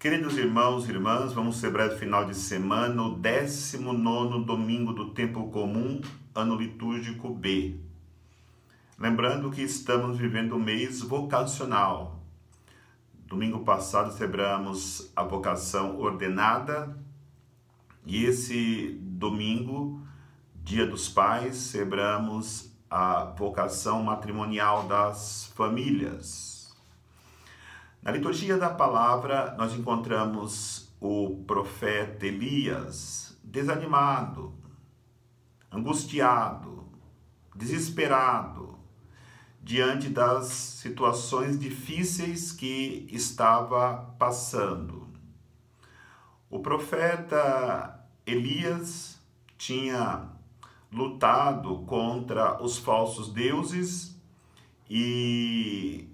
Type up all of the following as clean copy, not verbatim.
Queridos irmãos e irmãs, vamos celebrar o final de semana, o 19º domingo do tempo comum, ano litúrgico B. Lembrando que estamos vivendo o mês vocacional. Domingo passado celebramos a vocação ordenada e esse domingo, Dia dos Pais, celebramos a vocação matrimonial das famílias. Na liturgia da palavra, nós encontramos o profeta Elias desanimado, angustiado, desesperado, diante das situações difíceis que estava passando. O profeta Elias tinha lutado contra os falsos deuses e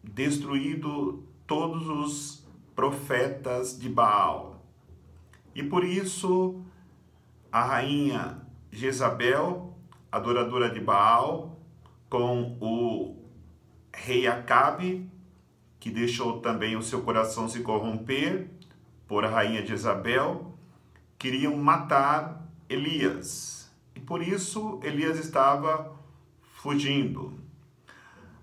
destruído todos os profetas de Baal. E por isso a rainha Jezabel, adoradora de Baal, com o rei Acabe, que deixou também o seu coração se corromper por a rainha Jezabel, queriam matar Elias. E por isso Elias estava fugindo.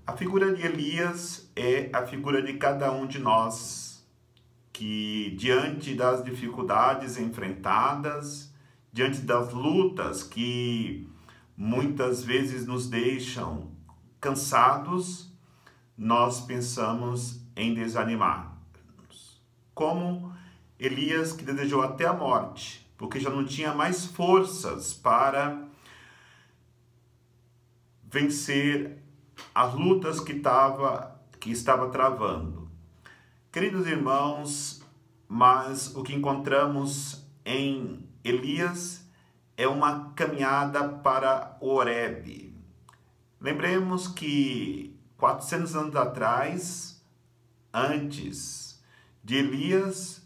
A figura de Elias é a figura de cada um de nós, que diante das dificuldades enfrentadas, diante das lutas que muitas vezes nos deixam cansados, nós pensamos em desanimar. Como Elias, que desejou até a morte, porque já não tinha mais forças para vencer as lutas que estava travando. Queridos irmãos, mas o que encontramos em Elias é uma caminhada para o Horebe. Lembremos que 400 anos atrás, antes de Elias,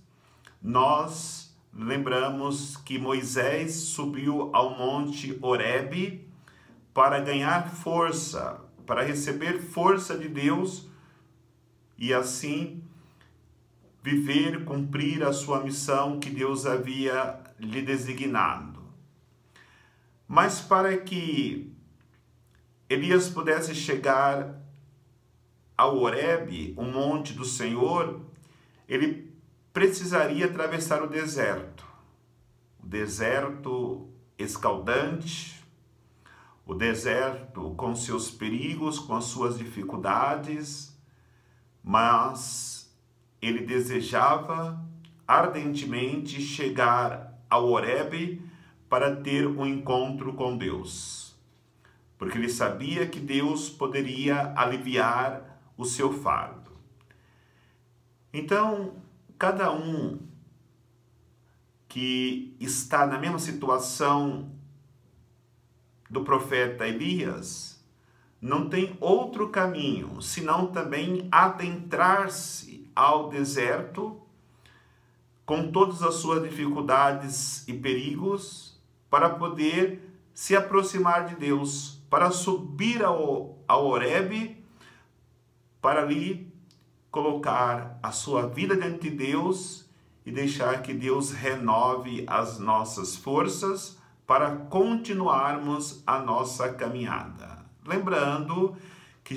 nós lembramos que Moisés subiu ao monte Horebe para ganhar força, para receber força de Deus e assim viver, cumprir a sua missão que Deus havia lhe designado. Mas para que Elias pudesse chegar ao Horebe, o monte do Senhor, ele precisaria atravessar o deserto escaldante, o deserto com seus perigos, com as suas dificuldades, mas ele desejava ardentemente chegar ao Horebe para ter um encontro com Deus, porque ele sabia que Deus poderia aliviar o seu fardo. Então, cada um que está na mesma situação do profeta Elias, não tem outro caminho, senão também adentrar-se ao deserto, com todas as suas dificuldades e perigos, para poder se aproximar de Deus, para subir ao Horebe, para ali colocar a sua vida diante de Deus e deixar que Deus renove as nossas forças, para continuarmos a nossa caminhada. Lembrando que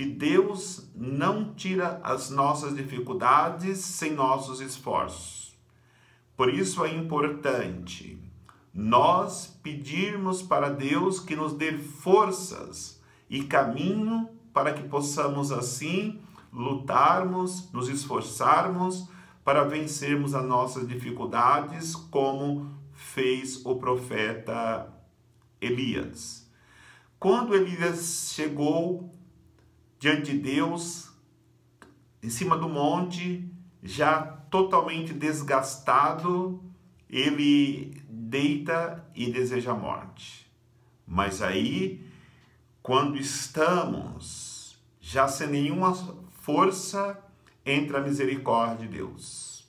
Deus não tira as nossas dificuldades sem nossos esforços. Por isso é importante nós pedirmos para Deus que nos dê forças e caminho para que possamos assim lutarmos, nos esforçarmos para vencermos as nossas dificuldades, como fez o profeta Elias. Quando Elias chegou diante de Deus, em cima do monte, já totalmente desgastado, ele deita e deseja a morte. Mas aí, quando estamos já sem nenhuma força, entra a misericórdia de Deus.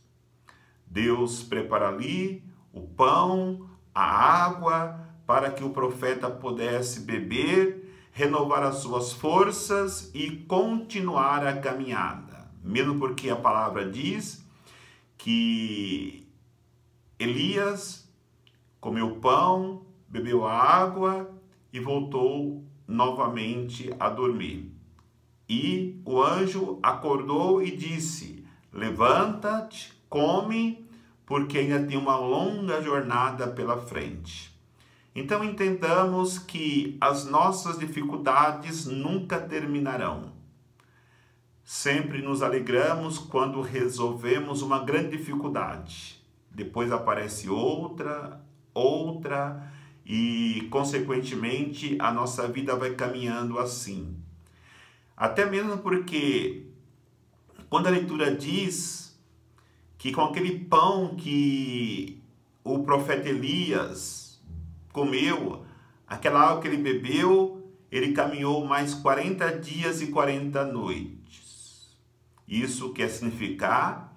Deus prepara ali o pão, a água, para que o profeta pudesse beber, renovar as suas forças e continuar a caminhada. mesmo porque a palavra diz que Elias comeu pão, bebeu água e voltou novamente a dormir. E o anjo acordou e disse: levanta-te, come, porque ainda tem uma longa jornada pela frente. Então entendamos que as nossas dificuldades nunca terminarão. Sempre nos alegramos quando resolvemos uma grande dificuldade. Depois aparece outra, e consequentemente a nossa vida vai caminhando assim. Até mesmo porque quando a leitura diz que com aquele pão que o profeta Elias comeu, aquela água que ele bebeu, ele caminhou mais 40 dias e 40 noites. Isso quer significar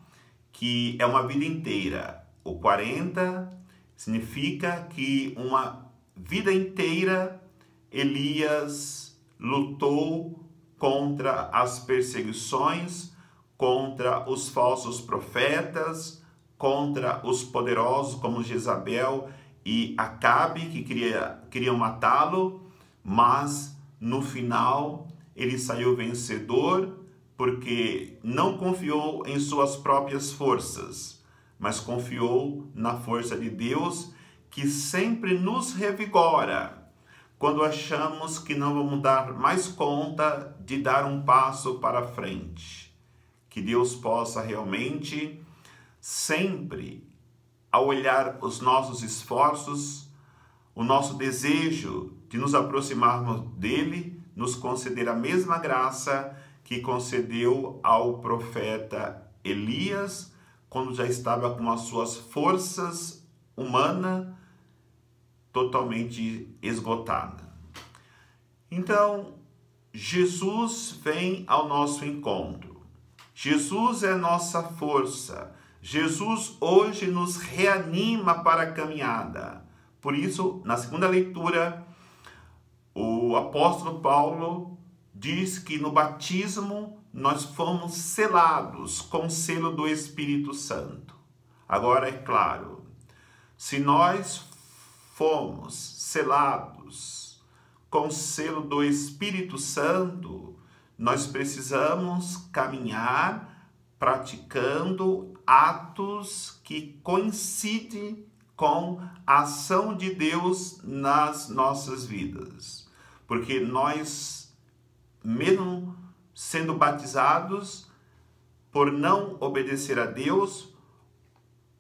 que é uma vida inteira. O 40 significa que uma vida inteira Elias lutou contra as perseguições, contra os falsos profetas, contra os poderosos como Jezabel e Acabe, que queriam matá-lo, mas no final ele saiu vencedor, porque não confiou em suas próprias forças, mas confiou na força de Deus, que sempre nos revigora quando achamos que não vamos dar mais conta de dar um passo para frente. Que Deus possa realmente, sempre, ao olhar os nossos esforços, o nosso desejo de nos aproximarmos dele, nos conceder a mesma graça que concedeu ao profeta Elias, quando já estava com as suas forças humanas totalmente esgotada. Então, Jesus vem ao nosso encontro. Jesus é nossa força. Jesus hoje nos reanima para a caminhada. Por isso, na segunda leitura, o apóstolo Paulo diz que no batismo nós fomos selados com o selo do Espírito Santo. Agora, é claro, se nós fomos selados com o selo do Espírito Santo, nós precisamos caminhar praticando atos que coincidem com a ação de Deus nas nossas vidas. Porque nós, mesmo sendo batizados, por não obedecer a Deus,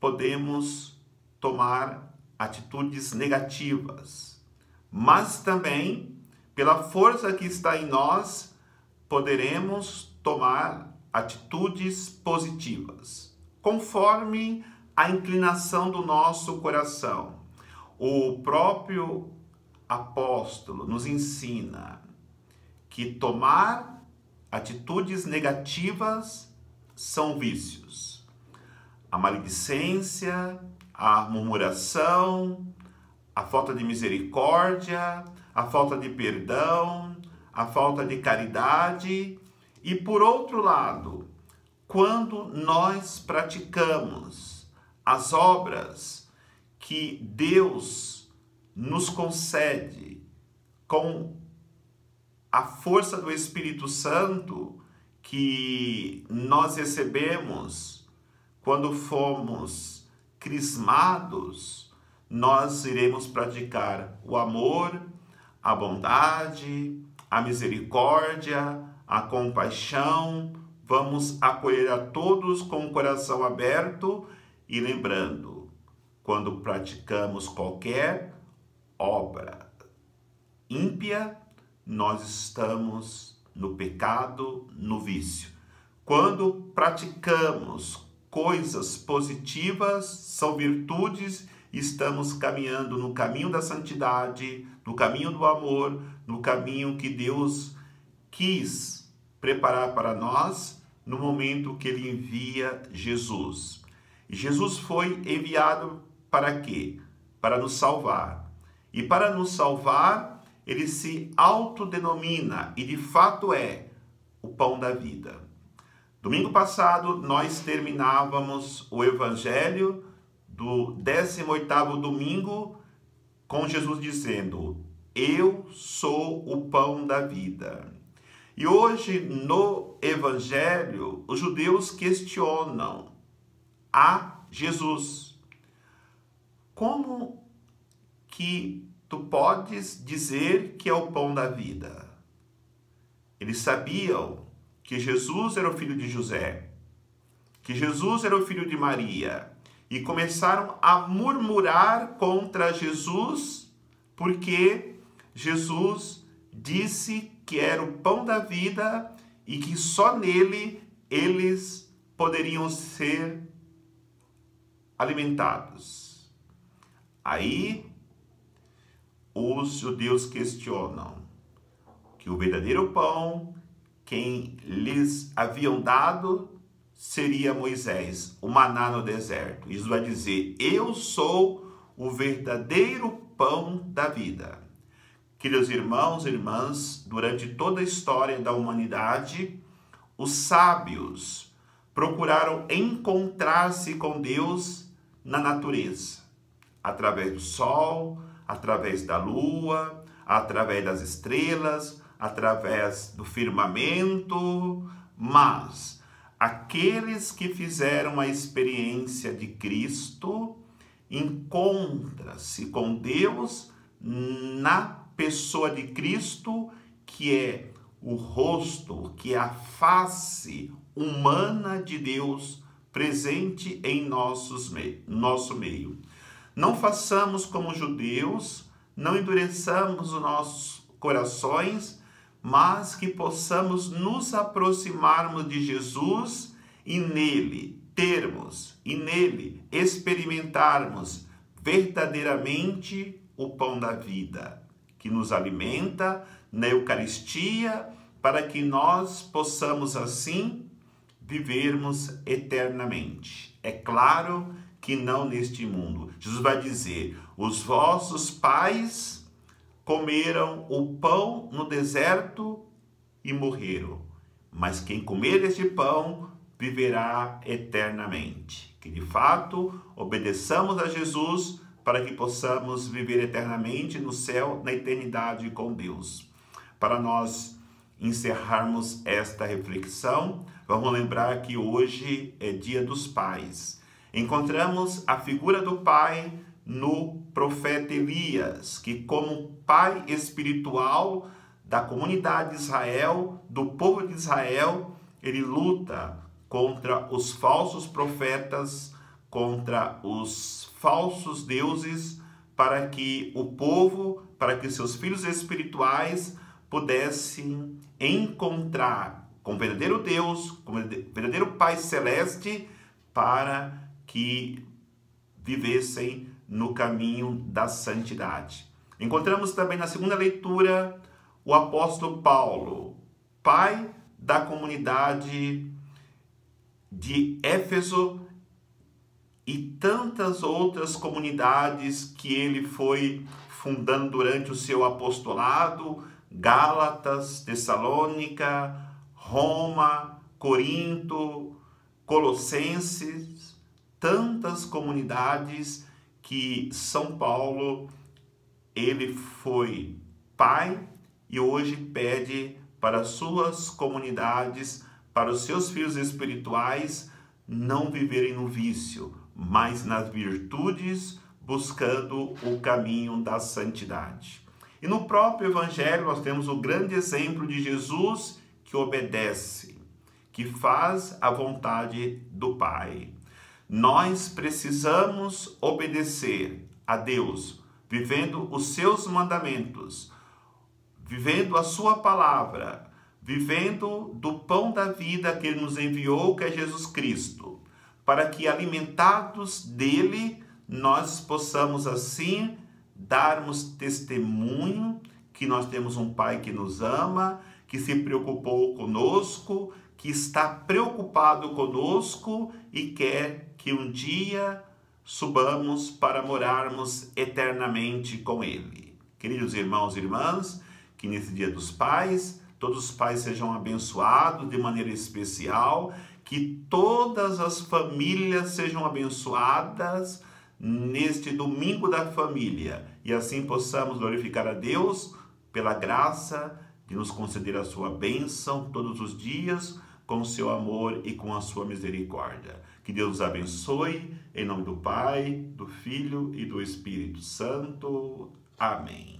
podemos tomar atitudes negativas, mas também, pela força que está em nós, poderemos tomar atitudes positivas, conforme a inclinação do nosso coração. O próprio apóstolo nos ensina que tomar atitudes negativas são vícios. A maledicência, a murmuração, a falta de misericórdia, a falta de perdão, a falta de caridade. E por outro lado, quando nós praticamos as obras que Deus nos concede com a força do Espírito Santo que nós recebemos quando fomos crismados, nós iremos praticar o amor, a bondade, a misericórdia, a compaixão. Vamos acolher a todos com o coração aberto e lembrando, quando praticamos qualquer obra ímpia, nós estamos no pecado, no vício. Quando praticamos coisas positivas, são virtudes, estamos caminhando no caminho da santidade, no caminho do amor, no caminho que Deus quis preparar para nós no momento que Ele envia Jesus. E Jesus foi enviado para quê? Para nos salvar. E para nos salvar, Ele se autodenomina, e de fato é, o pão da vida. Domingo passado, nós terminávamos o Evangelho do 18º domingo com Jesus dizendo: eu sou o pão da vida. E hoje, no Evangelho, os judeus questionam a Jesus: como que tu podes dizer que é o pão da vida? Eles sabiam que Jesus era o filho de José, que Jesus era o filho de Maria, e começaram a murmurar contra Jesus, porque Jesus disse que era o pão da vida e que só nele eles poderiam ser alimentados. Aí os judeus questionam que o verdadeiro pão, quem lhes haviam dado, seria Moisés, o maná no deserto. Jesus vai dizer: eu sou o verdadeiro pão da vida. Queridos irmãos e irmãs, durante toda a história da humanidade, os sábios procuraram encontrar-se com Deus na natureza, através do sol, através da lua, através das estrelas, através do firmamento, mas aqueles que fizeram a experiência de Cristo encontram-se com Deus na pessoa de Cristo, que é o rosto, que é a face humana de Deus presente em nosso meio. Não façamos como judeus, não endureçamos os nossos corações, mas que possamos nos aproximarmos de Jesus e nele termos, e nele experimentarmos verdadeiramente o pão da vida, que nos alimenta na Eucaristia, para que nós possamos assim vivermos eternamente. É claro que não neste mundo. Jesus vai dizer: os vossos pais comeram o pão no deserto e morreram, mas quem comer este pão viverá eternamente. Que de fato obedeçamos a Jesus para que possamos viver eternamente no céu, na eternidade com Deus. Para nós encerrarmos esta reflexão, vamos lembrar que hoje é Dia dos Pais. Encontramos a figura do pai no profeta Elias, que como pai espiritual da comunidade de Israel, do povo de Israel, ele luta contra os falsos profetas, contra os falsos deuses, para que o povo, para que seus filhos espirituais pudessem encontrar com o verdadeiro Deus, com o verdadeiro Pai Celeste, para que vivessem no caminho da santidade. Encontramos também na segunda leitura o apóstolo Paulo, pai da comunidade de Éfeso e tantas outras comunidades que ele foi fundando durante o seu apostolado: Gálatas, Tessalônica, Roma, Corinto, Colossenses, tantas comunidades que São Paulo, ele foi pai e hoje pede para suas comunidades, para os seus filhos espirituais, não viverem no vício, mas nas virtudes, buscando o caminho da santidade. E no próprio Evangelho nós temos o grande exemplo de Jesus que obedece, que faz a vontade do Pai. Nós precisamos obedecer a Deus, vivendo os seus mandamentos, vivendo a sua palavra, vivendo do pão da vida que ele nos enviou, que é Jesus Cristo, para que, alimentados dele, nós possamos assim darmos testemunho que nós temos um Pai que nos ama, que se preocupou conosco, que está preocupado conosco e quer que um dia subamos para morarmos eternamente com Ele. Queridos irmãos e irmãs, que nesse Dia dos Pais, todos os pais sejam abençoados de maneira especial, que todas as famílias sejam abençoadas neste domingo da família e assim possamos glorificar a Deus pela graça de nos conceder a sua bênção todos os dias com o seu amor e com a sua misericórdia. Que Deus os abençoe, em nome do Pai, do Filho e do Espírito Santo. Amém.